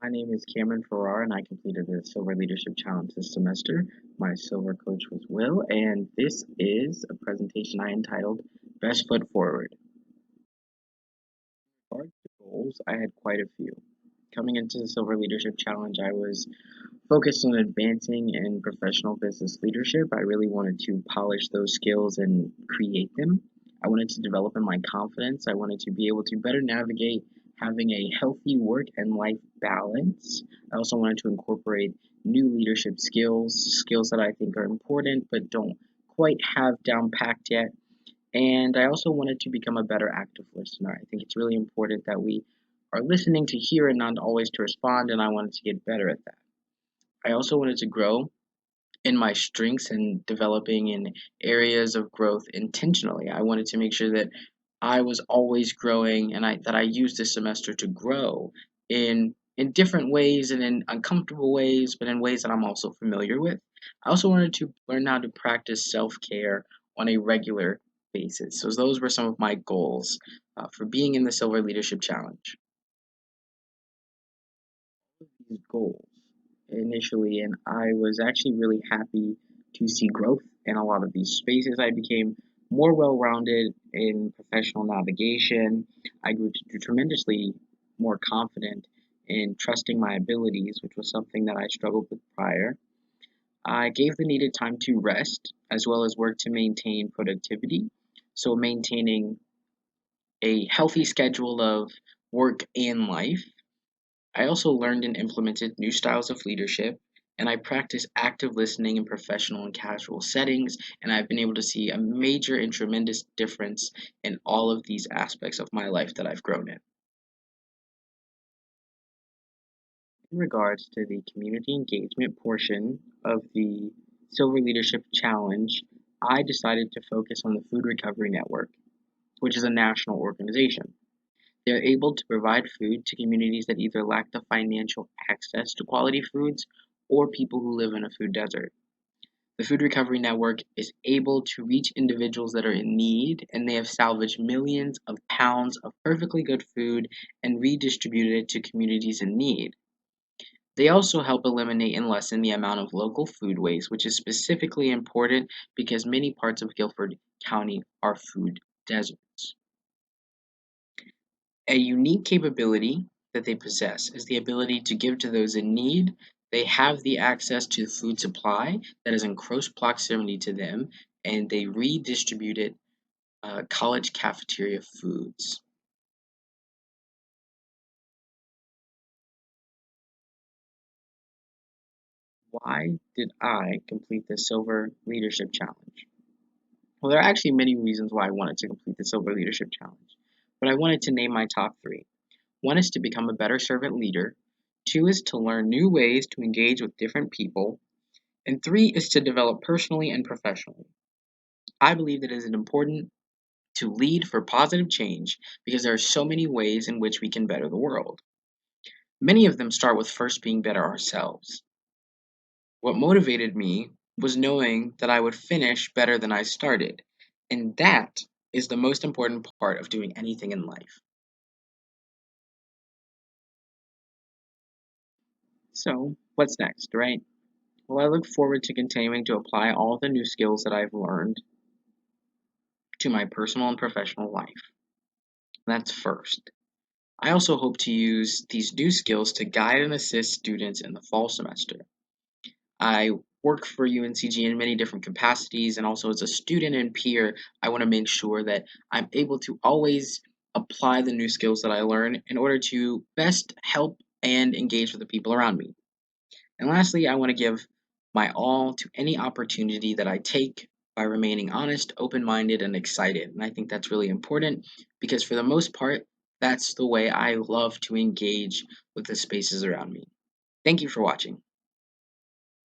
My name is Cameron Farrar, and I completed the Silver Leadership Challenge this semester. My silver coach was Will, and this is a presentation I entitled Best Foot Forward. As far as the goals, I had quite a few. Coming into the Silver Leadership Challenge, I was focused on advancing in professional business leadership. I really wanted to polish those skills and create them. I wanted to develop in my confidence. I wanted to be able to better navigate having a healthy work and life balance. I also wanted to incorporate new leadership skills that I think are important but don't quite have down packed yet. And I also wanted to become a better active listener. I think it's really important that we are listening to hear and not always to respond, and I wanted to get better at that. I also wanted to grow in my strengths and developing in areas of growth intentionally. I wanted to make sure that I was always growing and I used this semester to grow in different ways and in uncomfortable ways, but in ways that I'm also familiar with. I also wanted to learn how to practice self-care on a regular basis. So those were some of my goals for being in the Silver Leadership Challenge. These goals initially, and I was actually really happy to see growth in a lot of these spaces. I became more well rounded in professional navigation. I grew tremendously more confident in trusting my abilities, which was something that I struggled with prior. I gave the needed time to rest as well as work to maintain productivity. So, maintaining a healthy schedule of work and life. I also learned and implemented new styles of leadership, and I practice active listening in professional and casual settings, and I've been able to see a major and tremendous difference in all of these aspects of my life that I've grown in. In regards to the community engagement portion of the Silver Leadership Challenge, I decided to focus on the Food Recovery Network, which is a national organization. They're able to provide food to communities that either lack the financial access to quality foods or people who live in a food desert. The Food Recovery Network is able to reach individuals that are in need, and they have salvaged millions of pounds of perfectly good food and redistributed it to communities in need. They also help eliminate and lessen the amount of local food waste, which is specifically important because many parts of Guilford County are food deserts. A unique capability that they possess is the ability to give to those in need. They have the access to the food supply that is in close proximity to them, and they redistribute it college cafeteria foods. Why did I complete the Silver Leadership Challenge? Well, there are actually many reasons why I wanted to complete the Silver Leadership Challenge, but I wanted to name my top three. One is to become a better servant leader. Two is to learn new ways to engage with different people. And three is to develop personally and professionally. I believe that it is important to lead for positive change because there are so many ways in which we can better the world. Many of them start with first being better ourselves. What motivated me was knowing that I would finish better than I started. And that is the most important part of doing anything in life. So, what's next, right? Well, I look forward to continuing to apply all the new skills that I've learned to my personal and professional life. That's first. I also hope to use these new skills to guide and assist students in the fall semester. I work for UNCG in many different capacities, and also as a student and peer, I want to make sure that I'm able to always apply the new skills that I learn in order to best help and engage with the people around me. And lastly, I want to give my all to any opportunity that I take by remaining honest, open minded, and excited. And I think that's really important because, for the most part, that's the way I love to engage with the spaces around me. Thank you for watching.